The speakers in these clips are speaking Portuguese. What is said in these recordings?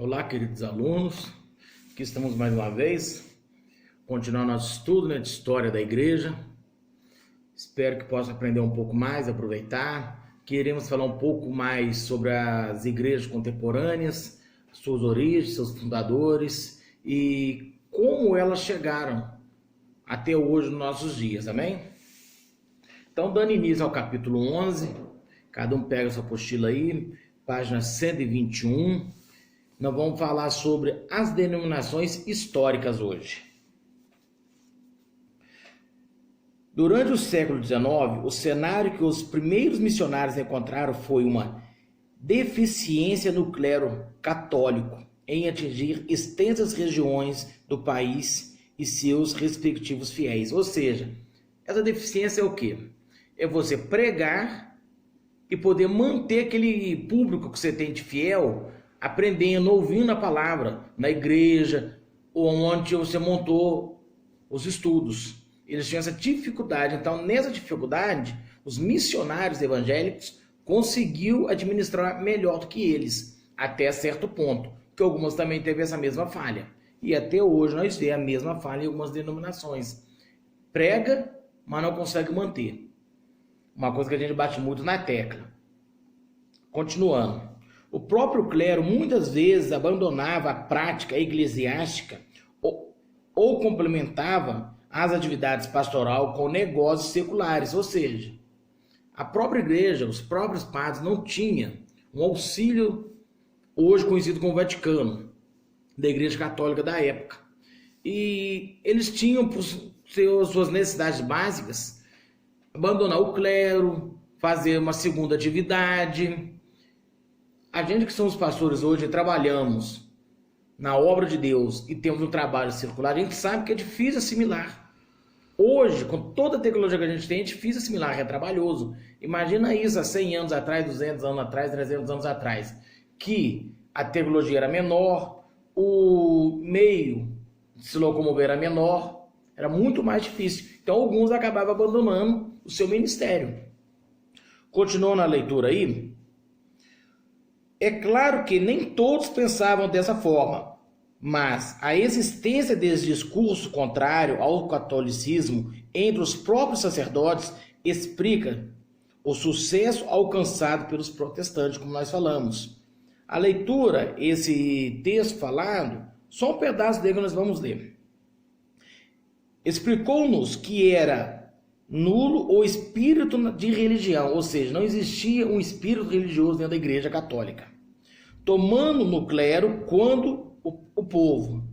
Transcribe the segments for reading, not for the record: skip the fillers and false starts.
Olá, queridos alunos, aqui estamos mais uma vez, continuando nosso estudo, de história da igreja. Espero que possa aprender um pouco mais, aproveitar. Queremos falar um pouco mais sobre as igrejas contemporâneas, suas origens, seus fundadores e como elas chegaram até hoje nos nossos dias, amém? Então, dando início ao capítulo 11, cada um pega sua apostila aí, página 121. Nós vamos falar sobre as denominações históricas hoje. Durante o século XIX, o cenário que os primeiros missionários encontraram foi uma deficiência no clero católico em atingir extensas regiões do país e seus respectivos fiéis. Ou seja, essa deficiência é o quê? É você pregar e poder manter aquele público que você tem de fiel aprendendo, ouvindo a palavra na igreja ou onde você montou os estudos. Eles tinham essa dificuldade. Então, nessa dificuldade, os missionários evangélicos conseguiu administrar melhor do que eles, até certo ponto, que algumas também teve essa mesma falha. E até hoje nós vemos a mesma falha em algumas denominações. Prega, mas não consegue manter. Uma coisa que a gente bate muito na tecla. Continuando. O próprio clero muitas vezes abandonava a prática eclesiástica ou complementava as atividades pastoral com negócios seculares, ou seja, a própria igreja, os próprios padres não tinham um auxílio hoje conhecido como Vaticano, da igreja católica da época. E eles tinham, por suas necessidades básicas, abandonar o clero, fazer uma segunda atividade. A gente que somos pastores hoje trabalhamos na obra de Deus e temos um trabalho circular, a gente sabe que é difícil assimilar. Hoje, com toda a tecnologia que a gente tem, é difícil assimilar, é trabalhoso. Imagina isso há 100 anos atrás, 200 anos atrás, 300 anos atrás, que a tecnologia era menor, o meio de se locomover era menor, era muito mais difícil. Então, alguns acabavam abandonando o seu ministério. Continuando a leitura aí, é claro que nem todos pensavam dessa forma, mas a existência desse discurso contrário ao catolicismo entre os próprios sacerdotes explica o sucesso alcançado pelos protestantes, como nós falamos. A leitura, esse texto falado, só um pedaço dele que nós vamos ler. Explicou-nos que era nulo o espírito de religião, ou seja, não existia um espírito religioso dentro da igreja católica. Tomando no clero quando o povo,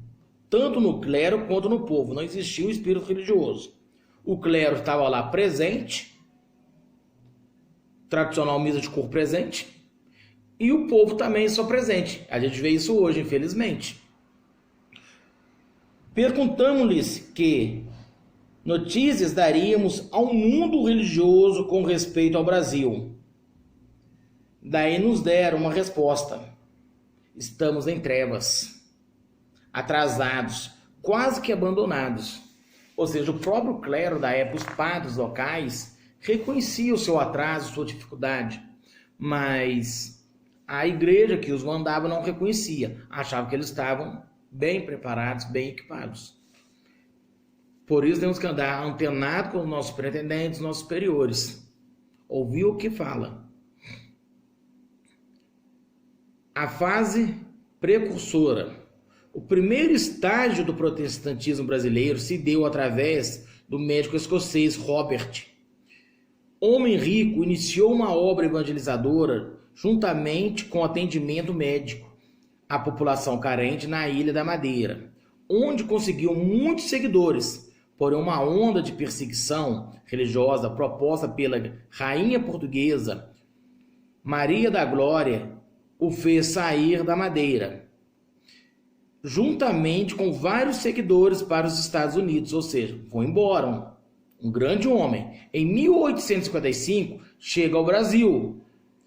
tanto no clero quanto no povo, não existia um espírito religioso. O clero estava lá presente, tradicional missa de cor presente, e o povo também só presente. A gente vê isso hoje, infelizmente. Perguntamos-lhes que notícias daríamos ao mundo religioso com respeito ao Brasil. Daí nos deram uma resposta. Estamos em trevas, atrasados, quase que abandonados. Ou seja, o próprio clero da época, os padres locais, reconheciam o seu atraso, sua dificuldade, mas a igreja que os mandava não reconhecia, achava que eles estavam bem preparados, bem equipados. Por isso temos que andar antenado com os nossos pretendentes, nossos superiores, ouvir o que fala. A fase precursora. O primeiro estágio do protestantismo brasileiro se deu através do médico escocês Robert. Homem rico, iniciou uma obra evangelizadora juntamente com atendimento médico à população carente na Ilha da Madeira, onde conseguiu muitos seguidores, porém uma onda de perseguição religiosa proposta pela rainha portuguesa Maria da Glória o fez sair da Madeira, juntamente com vários seguidores para os Estados Unidos, ou seja, foi embora, um grande homem. Em 1855, chega ao Brasil,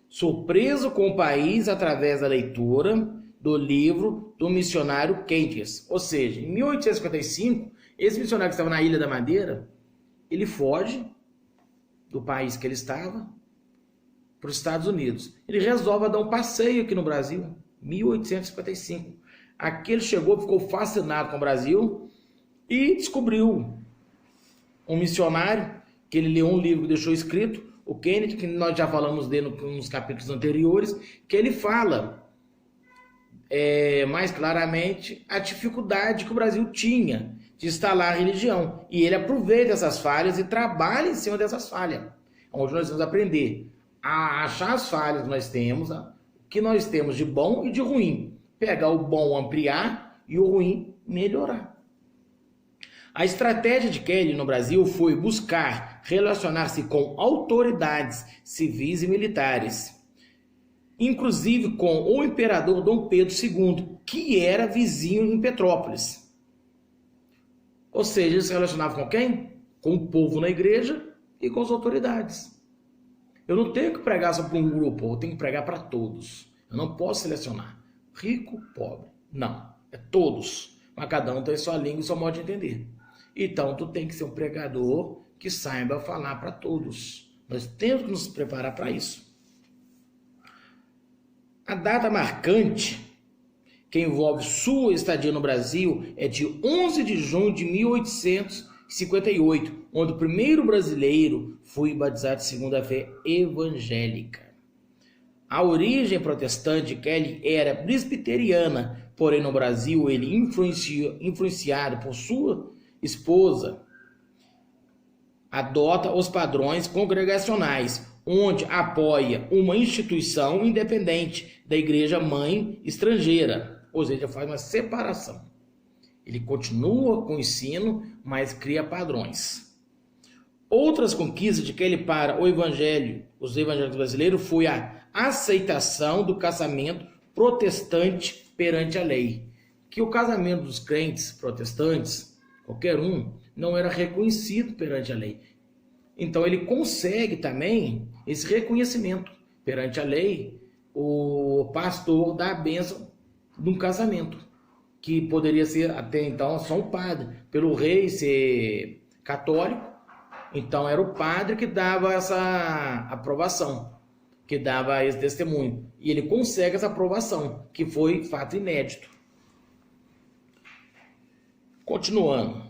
surpreso com o país através da leitura do livro do missionário Keynes. Ou seja, em 1855, esse missionário que estava na Ilha da Madeira, ele foge do país que ele estava para os Estados Unidos. Ele resolve dar um passeio aqui no Brasil. 1855. Aqui ele chegou, ficou fascinado com o Brasil e descobriu um missionário, que ele leu um livro que deixou escrito, o Kennedy, que nós já falamos dele nos capítulos anteriores, que ele fala mais claramente a dificuldade que o Brasil tinha de instalar a religião. E ele aproveita essas falhas e trabalha em cima dessas falhas, onde nós vamos aprender a achar as falhas que nós temos, o que nós temos de bom e de ruim. Pegar o bom, ampliar, e o ruim, melhorar. A estratégia de Kelly no Brasil foi buscar relacionar-se com autoridades civis e militares, inclusive com o imperador Dom Pedro II, que era vizinho em Petrópolis. Ou seja, ele se relacionava com quem? Com o povo na igreja e com as autoridades. Eu não tenho que pregar só para um grupo, eu tenho que pregar para todos. Eu não posso selecionar rico, pobre. Não, é todos. Mas cada um tem sua língua e seu modo de entender. Então, tu tem que ser um pregador que saiba falar para todos. Nós temos que nos preparar para isso. A data marcante que envolve sua estadia no Brasil é de 11 de junho de 1858, onde o primeiro brasileiro foi batizado segundo a fé evangélica. A origem protestante de Kelly era presbiteriana, porém no Brasil ele influenciado por sua esposa, adota os padrões congregacionais, onde apoia uma instituição independente da igreja mãe estrangeira, ou seja, faz uma separação. Ele continua com o ensino, mas cria padrões. Outras conquistas de Kelly para os evangélicos brasileiros foi a aceitação do casamento protestante perante a lei, que o casamento dos crentes protestantes, qualquer um, não era reconhecido perante a lei. Então ele consegue também esse reconhecimento perante a lei. O pastor dá a bênção de um casamento, que poderia ser até então só um padre, pelo rei ser católico. Então era o padre que dava essa aprovação, que dava esse testemunho. E ele consegue essa aprovação, que foi fato inédito. Continuando,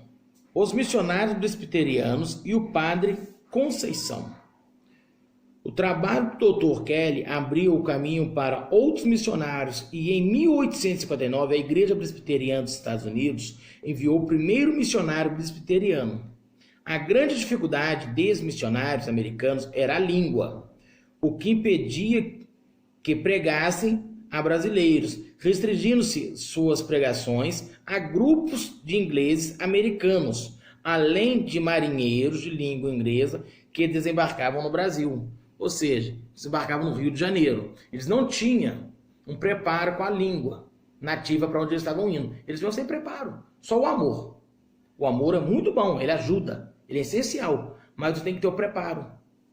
os missionários presbiterianos e o padre Conceição. O trabalho do Dr. Kelly abriu o caminho para outros missionários e em 1859 a Igreja Presbiteriana dos Estados Unidos enviou o primeiro missionário presbiteriano. A grande dificuldade desses missionários americanos era a língua, o que impedia que pregassem a brasileiros, restringindo-se suas pregações a grupos de ingleses americanos, além de marinheiros de língua inglesa que desembarcavam no Brasil, ou seja, desembarcavam no Rio de Janeiro. Eles não tinham um preparo com a língua nativa para onde eles estavam indo. Eles vinham sem preparo, só o amor. O amor é muito bom, ele ajuda, ele é essencial, mas você tem que ter o preparo.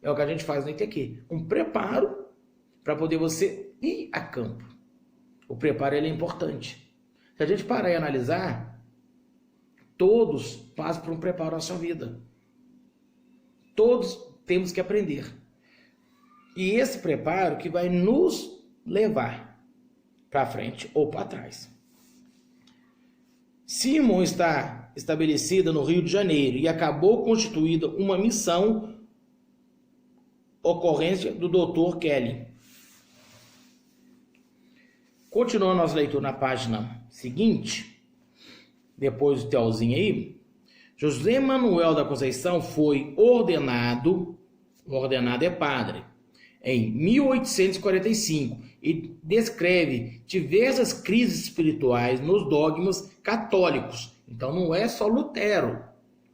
É o que a gente faz no ITQ, um preparo para poder você ir a campo. O preparo ele é importante. Se a gente parar e analisar, todos passam por um preparo na sua vida. Todos temos que aprender. E esse preparo que vai nos levar para frente ou para trás. Simon está estabelecida no Rio de Janeiro e acabou constituída uma missão ocorrência do Dr. Kelly. Continuando nossa leitura na página seguinte, depois do telzinho aí, José Manuel da Conceição foi ordenado é padre, em 1845 e descreve diversas crises espirituais nos dogmas católicos. Então não é só Lutero.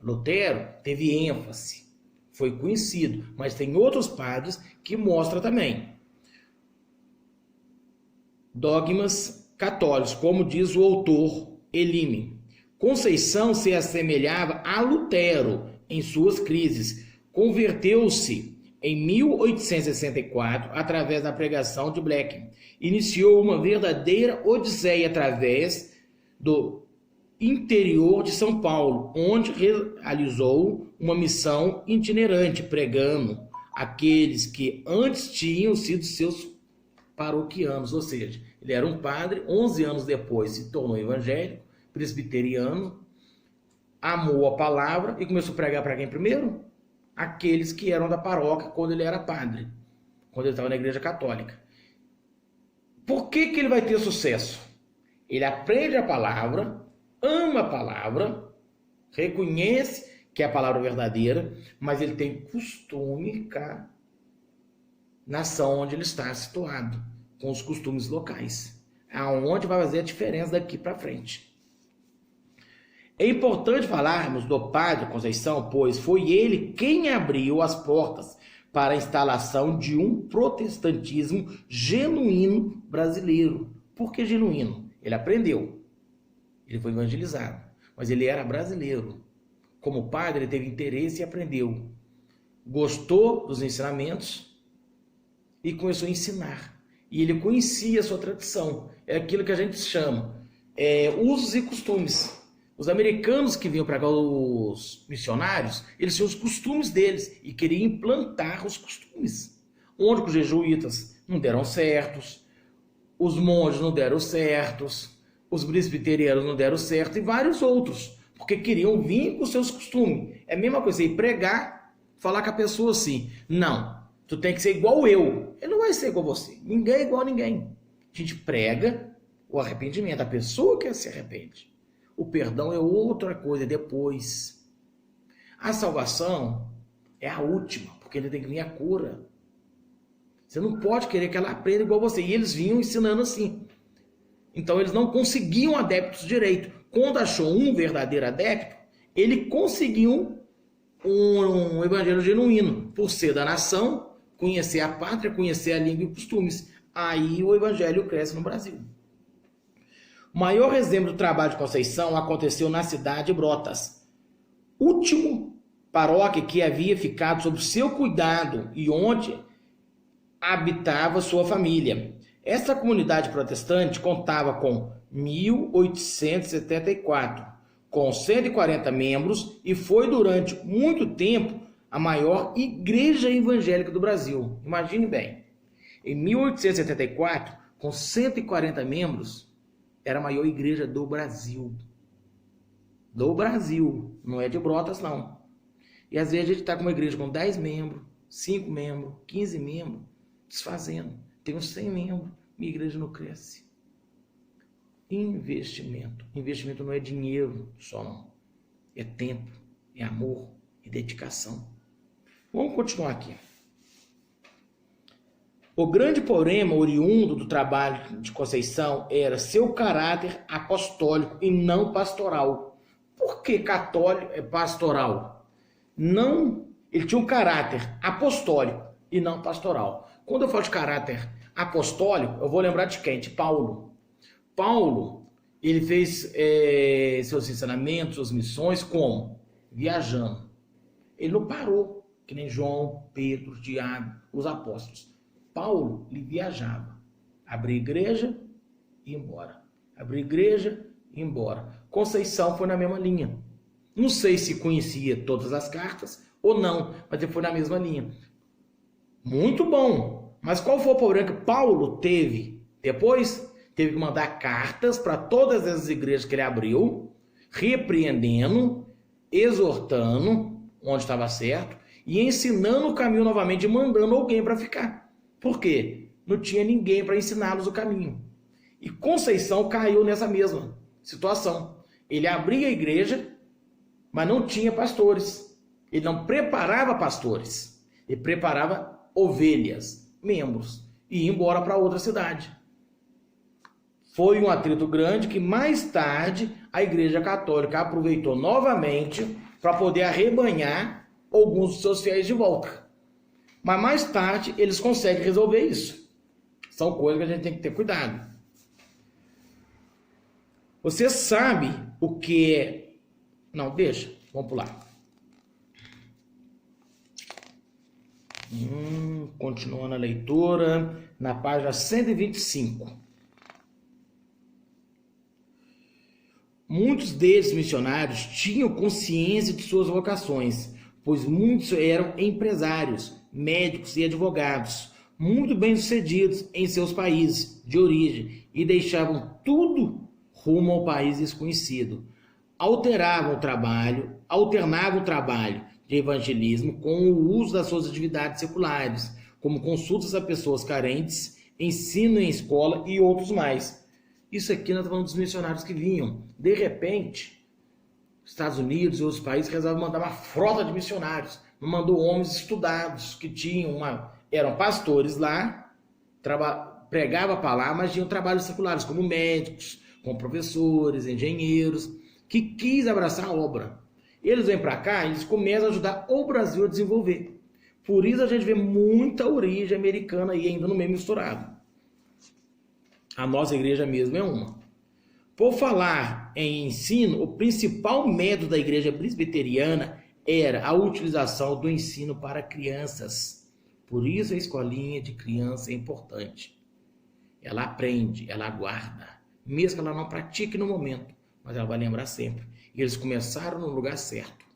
Lutero teve ênfase, foi conhecido, mas tem outros padres que mostram também dogmas católicos, como diz o autor Elime. Conceição se assemelhava a Lutero em suas crises. Converteu-se em 1864 através da pregação de Black. Iniciou uma verdadeira odisseia através do interior de São Paulo, onde realizou uma missão itinerante, pregando aqueles que antes tinham sido seus paroquianos, ou seja, Ele era um padre, 11 anos depois se tornou evangélico, presbiteriano, amou a palavra e começou a pregar para quem primeiro? Aqueles que eram da paróquia quando ele era padre, quando ele estava na igreja católica. Por que ele vai ter sucesso? Ele aprende a palavra, ama a palavra, reconhece que é a palavra verdadeira, mas ele tem costume cá na nação onde ele está situado, com os costumes locais, aonde vai fazer a diferença daqui para frente. É importante falarmos do Padre Conceição, pois foi ele quem abriu as portas para a instalação de um protestantismo genuíno brasileiro. Por que genuíno? Ele aprendeu, ele foi evangelizado, mas ele era brasileiro. Como padre, ele teve interesse e aprendeu. Gostou dos ensinamentos e começou a ensinar. E ele conhecia a sua tradição. É aquilo que a gente chama usos e costumes. Os americanos que vinham para cá, os missionários, eles tinham os costumes deles e queriam implantar os costumes. Onde os jesuítas não deram certos, os monges não deram certos, os presbiterianos não deram certo e vários outros, porque queriam vir com os seus costumes. É a mesma coisa, você ir pregar, falar com a pessoa assim, não, tu tem que ser igual eu. Ele não vai ser igual você, ninguém é igual a ninguém. A gente prega o arrependimento, a pessoa que se arrepende. O perdão é outra coisa, depois. A salvação é a última, porque ele tem que vir a cura. Você não pode querer que ela aprenda igual você. E eles vinham ensinando assim. Então eles não conseguiam adeptos direito. Quando achou um verdadeiro adepto, ele conseguiu um evangelho genuíno. Por ser da nação, conhecer a pátria, conhecer a língua e costumes. Aí o evangelho cresce no Brasil. O maior exemplo do trabalho de Conceição aconteceu na cidade de Brotas, último paróquia que havia ficado sob seu cuidado e onde habitava sua família. Essa comunidade protestante contava com 1874, com 140 membros e foi durante muito tempo a maior igreja evangélica do Brasil. Imagine bem, em 1874, com 140 membros, era a maior igreja do Brasil. Do Brasil, não é de Brotas não. E às vezes a gente está com uma igreja com 10 membros, 5 membros, 15 membros, desfazendo. Tem uns 100 membros, minha igreja não cresce. Investimento. Investimento não é dinheiro só não. É tempo, é amor, é dedicação. Vamos continuar aqui. O grande problema oriundo do trabalho de Conceição era seu caráter apostólico e não pastoral. Por que católico é pastoral? Não, ele tinha um caráter apostólico e não pastoral. Quando eu falo de caráter apostólico, eu vou lembrar de quem? De Paulo. Paulo, ele fez seus ensinamentos, suas missões, como? Viajando. Ele não parou, que nem João, Pedro, Tiago, os apóstolos. Paulo, ele viajava. Abria igreja e ia embora. Abria igreja e ia embora. Conceição foi na mesma linha. Não sei se conhecia todas as cartas ou não, mas ele foi na mesma linha. Muito bom. Mas qual foi o problema que Paulo teve? Depois, teve que mandar cartas para todas as igrejas que ele abriu, repreendendo, exortando, onde estava certo, e ensinando o caminho novamente, e mandando alguém para ficar. Por quê? Não tinha ninguém para ensiná-los o caminho. E Conceição caiu nessa mesma situação. Ele abria a igreja, mas não tinha pastores. Ele não preparava pastores. Ele preparava ovelhas, membros, e ia embora para outra cidade. Foi um atrito grande que mais tarde a Igreja Católica aproveitou novamente para poder arrebanhar alguns dos seus fiéis de volta. Mas mais tarde eles conseguem resolver isso. São coisas que a gente tem que ter cuidado. Você sabe o que é... Não, deixa. Vamos pular. Continuando a leitura, na página 125. Muitos desses missionários tinham consciência de suas vocações, pois muitos eram empresários, médicos e advogados. muito bem-sucedidos em seus países de origem e deixavam tudo rumo ao país desconhecido. Alternavam o trabalho de evangelismo com o uso das suas atividades seculares, como consultas a pessoas carentes, ensino em escola e outros mais. Isso aqui nós estamos falando dos missionários que vinham. De repente, Estados Unidos e outros países resolvem mandar uma frota de missionários. Mandou homens estudados que eram pastores lá, pregavam para lá, mas tinham trabalhos seculares, como médicos, como professores, engenheiros, que quis abraçar a obra. Eles vêm para cá e eles começam a ajudar o Brasil a desenvolver. Por isso a gente vê muita origem americana aí ainda no meio misturado. A nossa igreja mesmo é uma. Por falar em ensino, o principal método da igreja presbiteriana era a utilização do ensino para crianças. Por isso a escolinha de criança é importante. Ela aprende, ela guarda, mesmo que ela não pratique no momento, mas ela vai lembrar sempre. E eles começaram no lugar certo.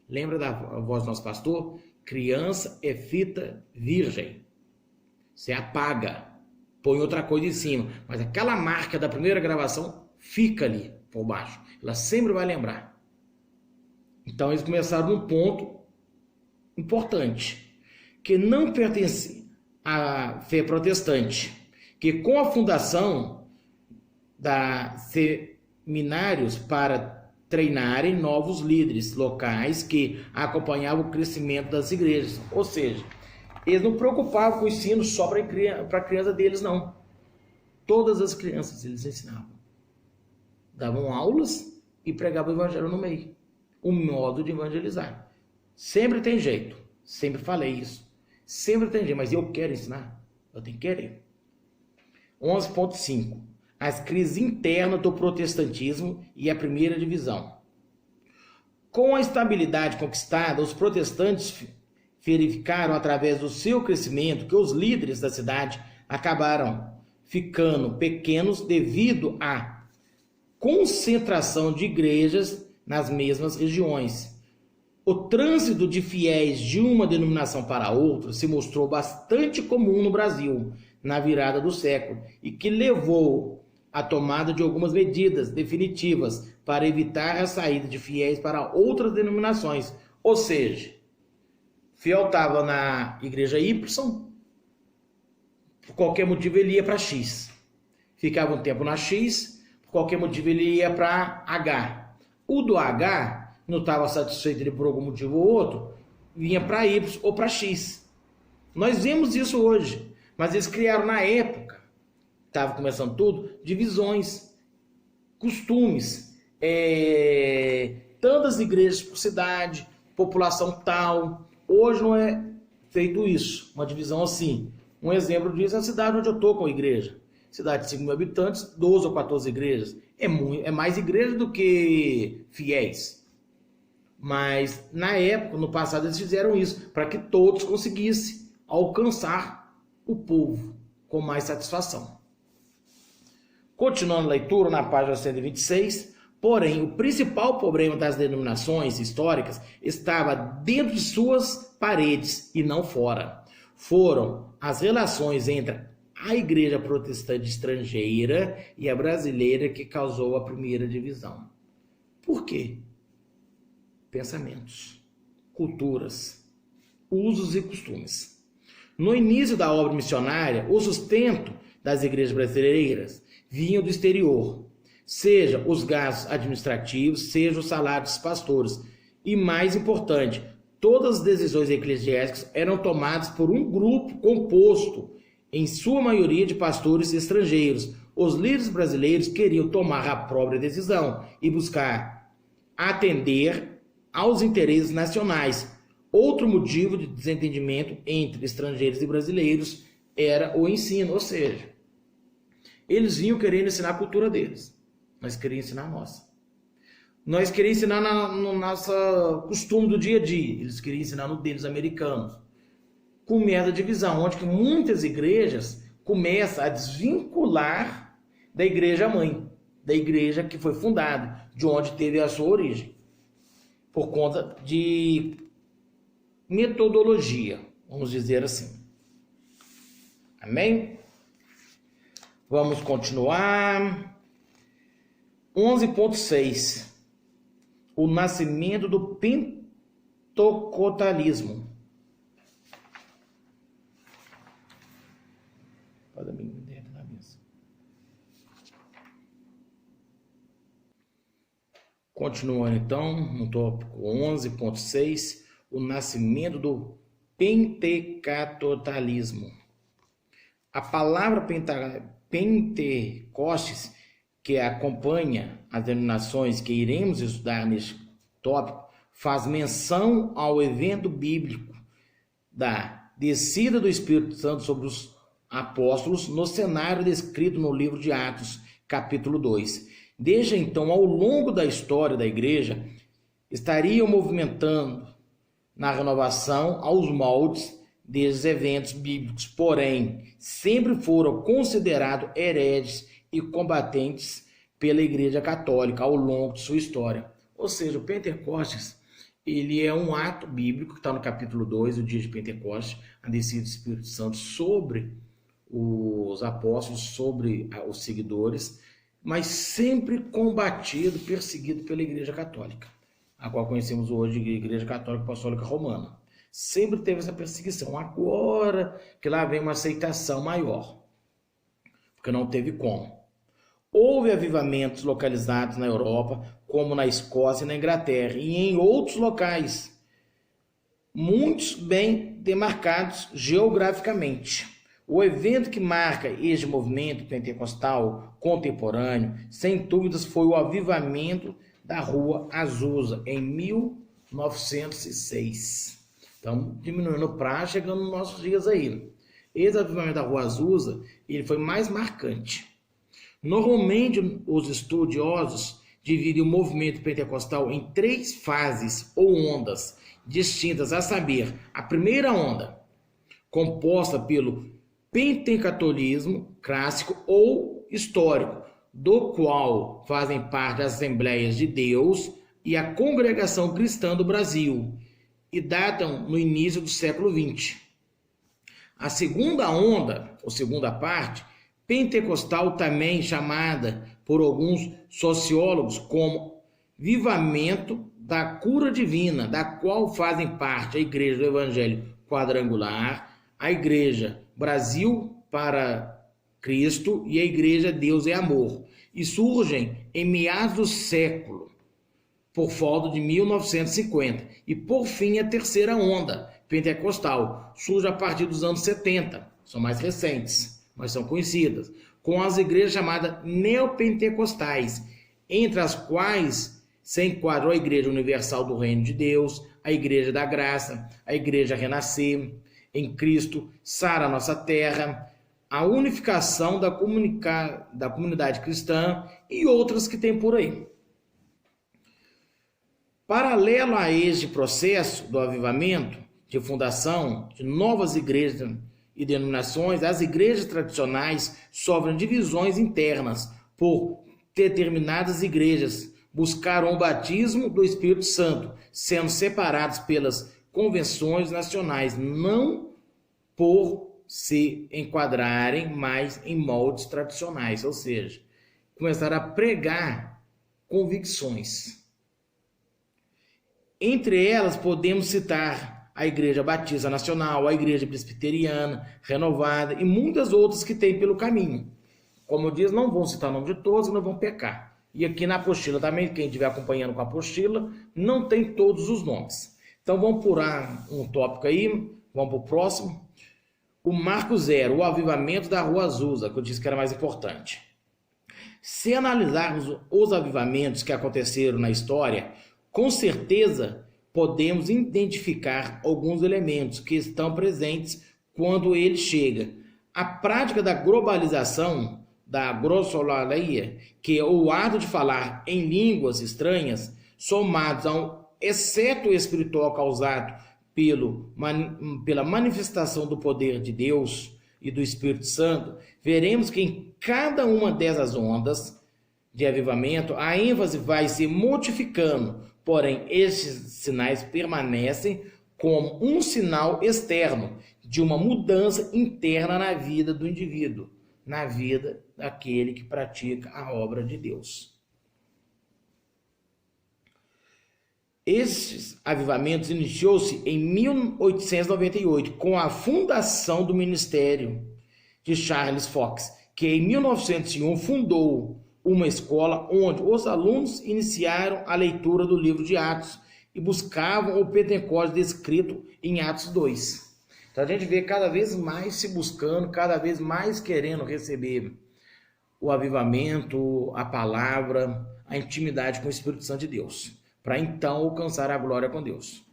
Lembra da voz do nosso pastor? Criança é fita virgem. Você apaga, põe outra coisa em cima, mas aquela marca da primeira gravação fica ali por baixo. Ela sempre vai lembrar. Então eles começaram num ponto importante, que não pertence à fé protestante, que com a fundação da seminários para treinarem novos líderes locais que acompanhavam o crescimento das igrejas. Ou seja, eles não preocupavam com o ensino só para a criança deles, não. Todas as crianças eles ensinavam. Davam aulas e pregavam o evangelho no meio. O modo de evangelizar. Sempre tem jeito. Sempre falei isso. Sempre tem jeito, mas eu quero ensinar. Eu tenho que querer. 11.5. As crises internas do protestantismo e a primeira divisão. Com a estabilidade conquistada, os protestantes verificaram através do seu crescimento que os líderes da cidade acabaram ficando pequenos devido à concentração de igrejas nas mesmas regiões. O trânsito de fiéis de uma denominação para outra se mostrou bastante comum no Brasil na virada do século e que levou à tomada de algumas medidas definitivas para evitar a saída de fiéis para outras denominações. Ou seja, fiel estava na igreja Y, por qualquer motivo ele ia para X. Ficava um tempo na X, por qualquer motivo ele ia para H. O do H não estava satisfeito ele por algum motivo ou outro, vinha para Y ou para X. Nós vemos isso hoje, mas eles criaram na época, estava começando tudo, divisões, costumes, tantas igrejas por cidade, população tal. Hoje não é feito isso, uma divisão assim. Um exemplo disso é a cidade onde eu estou com a igreja. Cidade de 5 mil habitantes, 12 ou 14 igrejas. É mais igreja do que fiéis. Mas na época, no passado, eles fizeram isso para que todos conseguissem alcançar o povo com mais satisfação. Continuando a leitura na página 126, porém, o principal problema das denominações históricas estava dentro de suas paredes e não fora. Foram as relações entre a igreja protestante estrangeira e a brasileira que causou a primeira divisão. Por quê? Pensamentos, culturas, usos e costumes. No início da obra missionária, o sustento das igrejas brasileiras vinha do exterior, seja os gastos administrativos, seja o salário dos pastores. E mais importante, todas as decisões eclesiásticas eram tomadas por um grupo composto, em sua maioria, de pastores estrangeiros. Os líderes brasileiros queriam tomar a própria decisão e buscar atender aos interesses nacionais. Outro motivo de desentendimento entre estrangeiros e brasileiros era o ensino, ou seja, eles vinham querendo ensinar a cultura deles, nós queríamos ensinar a nossa. Nós queríamos ensinar no nosso costume do dia a dia, eles queriam ensinar no deles americanos. Começa a divisão, onde que muitas igrejas começam a desvincular da igreja mãe, da igreja que foi fundada, de onde teve a sua origem, por conta de metodologia, vamos dizer assim. Amém? Vamos continuar. 11.6. O nascimento do pentecostalismo. Continuando então, no tópico 11.6, o nascimento do pentecostalismo. A palavra Pentecostes, que acompanha as denominações que iremos estudar neste tópico, faz menção ao evento bíblico da descida do Espírito Santo sobre os apóstolos no cenário descrito no livro de Atos, capítulo 2. Desde então, ao longo da história da igreja, estariam movimentando na renovação aos moldes desses eventos bíblicos, porém, sempre foram considerados hereges e combatentes pela Igreja Católica ao longo de sua história. Ou seja, o Pentecostes, ele é um ato bíblico, que está no capítulo 2, o dia de Pentecostes, a descida do Espírito Santo sobre os apóstolos, sobre os seguidores, mas sempre combatido, perseguido pela Igreja Católica, a qual conhecemos hoje de Igreja Católica Apostólica Romana. Sempre teve essa perseguição. Agora que lá vem uma aceitação maior, porque não teve como. Houve avivamentos localizados na Europa, como na Escócia e na Inglaterra, e em outros locais, muitos bem demarcados geograficamente. O evento que marca este movimento pentecostal contemporâneo, sem dúvidas, foi o avivamento da Rua Azusa, em 1906. Então, diminuindo para chegando nos nossos dias aí. Esse avivamento da Rua Azusa, ele foi mais marcante. Normalmente, os estudiosos dividem o movimento pentecostal em 3 fases ou ondas distintas, a saber, a primeira onda, composta pelo pentecostalismo clássico ou histórico, do qual fazem parte as Assembleias de Deus e a Congregação Cristã do Brasil, e datam no início do século XX. A segunda onda, ou segunda parte, pentecostal, também chamada por alguns sociólogos como avivamento da cura divina, da qual fazem parte a Igreja do Evangelho Quadrangular, a Igreja Brasil para Cristo e a Igreja Deus é Amor, e surgem em meados do século, por volta de 1950. E por fim, a terceira onda pentecostal surge a partir dos anos 70, são mais recentes, mas são conhecidas, com as igrejas chamadas neopentecostais, entre as quais se enquadram a Igreja Universal do Reino de Deus, a Igreja da Graça, a Igreja Renascer em Cristo, Sara Nossa Terra, a unificação da comunidade cristã e outras que tem por aí. Paralelo a este processo do avivamento, de fundação de novas igrejas e denominações, as igrejas tradicionais sofrem divisões internas por determinadas igrejas buscaram o batismo do Espírito Santo, sendo separados pelas convenções nacionais, não por se enquadrarem mais em moldes tradicionais, ou seja, começaram a pregar convicções. Entre elas podemos citar a Igreja Batista Nacional, a Igreja Presbiteriana, Renovada e muitas outras que tem pelo caminho. Como eu disse, não vou citar o nome de todos, não vão pecar. E aqui na apostila também, quem estiver acompanhando com a apostila, não tem todos os nomes. Então vamos pular um tópico aí, vamos para o próximo. O Marco Zero, o avivamento da Rua Azusa, que eu disse que era mais importante. Se analisarmos os avivamentos que aconteceram na história, com certeza podemos identificar alguns elementos que estão presentes quando ele chega. A prática da globalização, da glossolalia, que é o ato de falar em línguas estranhas, somados a um exceto espiritual causado pela manifestação do poder de Deus e do Espírito Santo, veremos que em cada uma dessas ondas de avivamento, a ênfase vai se modificando, porém estes sinais permanecem como um sinal externo de uma mudança interna na vida do indivíduo, na vida daquele que pratica a obra de Deus. Esses avivamentos iniciou-se em 1898 com a fundação do ministério de Charles Fox, que em 1901 fundou uma escola onde os alunos iniciaram a leitura do livro de Atos e buscavam o Pentecostes descrito em Atos 2. Então a gente vê cada vez mais se buscando, cada vez mais querendo receber o avivamento, a palavra, a intimidade com o Espírito Santo de Deus, para então alcançar a glória com Deus.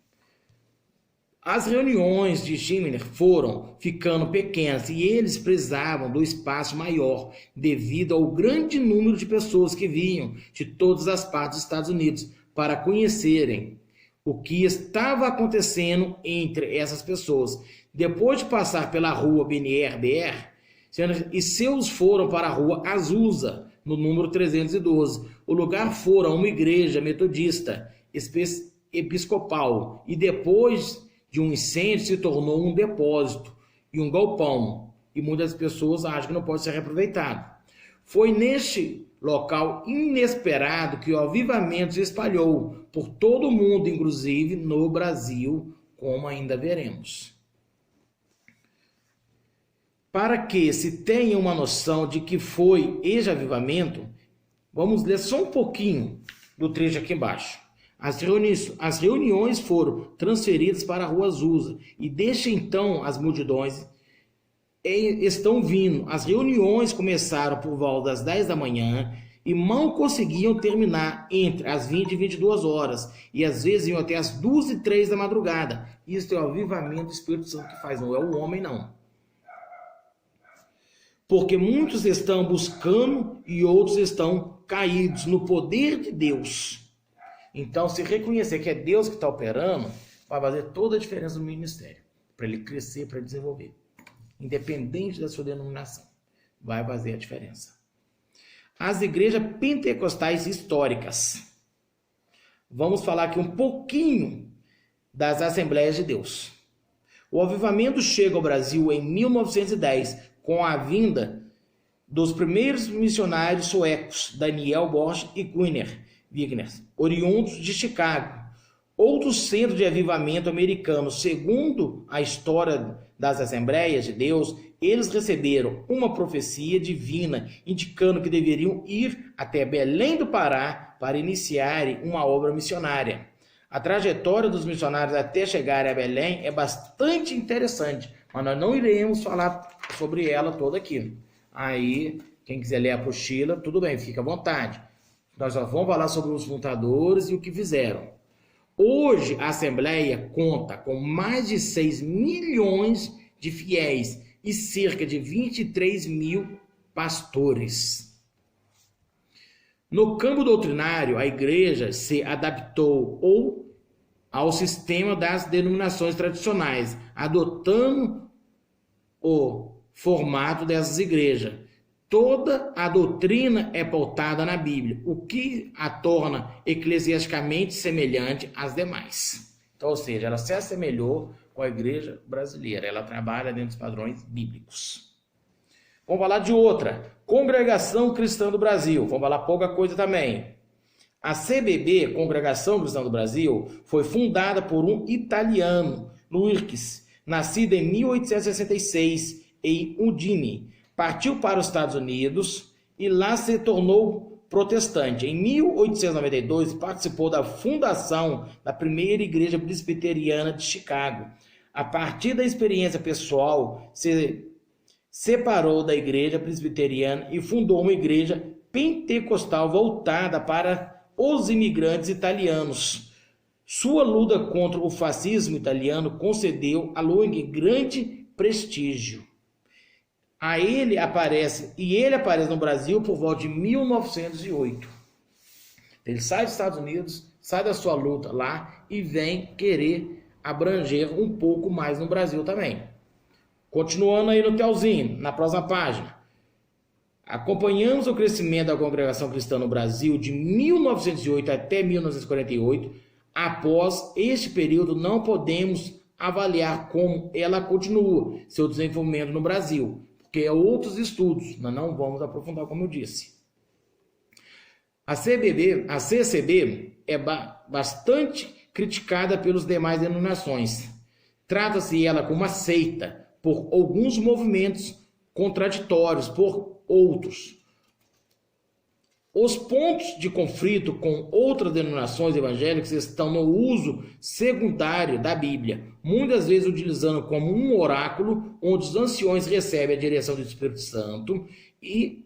As reuniões de Schimmer foram ficando pequenas e eles precisavam do espaço maior devido ao grande número de pessoas que vinham de todas as partes dos Estados Unidos para conhecerem o que estava acontecendo entre essas pessoas. Depois de passar pela rua BR, e seus foram para a rua Azusa, no número 312. O lugar fora uma igreja metodista episcopal e depois de um incêndio se tornou um depósito e um galpão, e muitas pessoas acham que não pode ser reaproveitado. Foi neste local inesperado que o avivamento se espalhou por todo o mundo, inclusive no Brasil, como ainda veremos. Para que se tenha uma noção de que foi este avivamento, vamos ler só um pouquinho do trecho aqui embaixo. As reuniões foram transferidas para a Rua Azusa e desde então as multidões estão vindo. As reuniões começaram por volta das 10 da manhã e mal conseguiam terminar entre as 20 e 22 horas e às vezes iam até as 2 e 3 da madrugada. Isso é o avivamento do Espírito Santo que faz, não é o homem não. Porque muitos estão buscando e outros estão caídos no poder de Deus. Então, se reconhecer que é Deus que está operando, vai fazer toda a diferença no ministério. Para ele crescer, para ele desenvolver. Independente da sua denominação. Vai fazer a diferença. As igrejas pentecostais históricas. Vamos falar aqui um pouquinho das Assembleias de Deus. O avivamento chega ao Brasil em 1910, com a vinda dos primeiros missionários suecos, Daniel Borch e Wigner, oriundos de Chicago. Outro centro de avivamento americano, segundo a história das Assembleias de Deus, eles receberam uma profecia divina indicando que deveriam ir até Belém do Pará para iniciarem uma obra missionária. A trajetória dos missionários até chegarem a Belém é bastante interessante, mas nós não iremos falar sobre ela toda aqui. Aí, quem quiser ler a apostila, tudo bem, fica à vontade. Nós só vamos falar sobre os fundadores e o que fizeram. Hoje, a Assembleia conta com mais de 6 milhões de fiéis e cerca de 23 mil pastores. No campo doutrinário, a igreja se adaptou ao sistema das denominações tradicionais, adotando o formato dessas igrejas. Toda a doutrina é pautada na Bíblia, o que a torna eclesiasticamente semelhante às demais. Então, ou seja, ela se assemelhou com a igreja brasileira, ela trabalha dentro dos padrões bíblicos. Vamos falar de outra, Congregação Cristã do Brasil, vamos falar pouca coisa também. A CBB, Congregação Cristã do Brasil, foi fundada por um italiano, Luiz, nascido em 1866 em Udine. Partiu para os Estados Unidos e lá se tornou protestante. Em 1892, participou da fundação da primeira igreja presbiteriana de Chicago. A partir da experiência pessoal, se separou da igreja presbiteriana e fundou uma igreja pentecostal voltada para os imigrantes italianos. Sua luta contra o fascismo italiano concedeu a Luiz grande prestígio. Ele aparece no Brasil por volta de 1908. Ele sai dos Estados Unidos, sai da sua luta lá e vem querer abranger um pouco mais no Brasil também. Continuando aí no telzinho, na próxima página. Acompanhamos o crescimento da Congregação Cristã no Brasil de 1908 até 1948. Após este período, não podemos avaliar como ela continua seu desenvolvimento no Brasil, porque é outros estudos, nós não vamos aprofundar, como eu disse. A CCB é bastante criticada pelas demais denominações. Trata-se ela como uma seita por alguns movimentos contraditórios por outros. Os pontos de conflito com outras denominações evangélicas estão no uso secundário da Bíblia, muitas vezes utilizando como um oráculo onde os anciões recebem a direção do Espírito Santo, e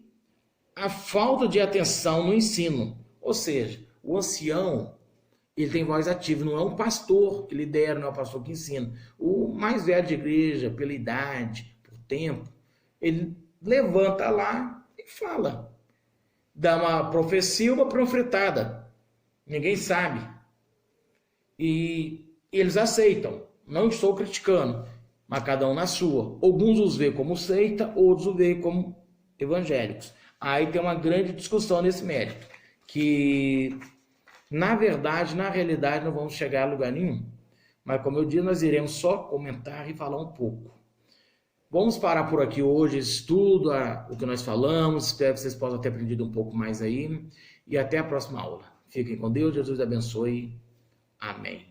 a falta de atenção no ensino. Ou seja, o ancião, ele tem voz ativa, não é um pastor que lidera, não é um pastor que ensina. O mais velho de igreja, pela idade, por tempo, ele levanta lá e fala. Dá uma profecia, uma profetada. Ninguém sabe. E eles aceitam. Não estou criticando, mas cada um na sua. Alguns os veem como seita, outros os veem como evangélicos. Aí tem uma grande discussão nesse mérito, que na verdade, na realidade, não vamos chegar a lugar nenhum. Mas como eu disse, nós iremos só comentar e falar um pouco. Vamos parar por aqui hoje, estudo o que nós falamos, espero que vocês possam ter aprendido um pouco mais aí, e até a próxima aula. Fiquem com Deus, Jesus abençoe. Amém.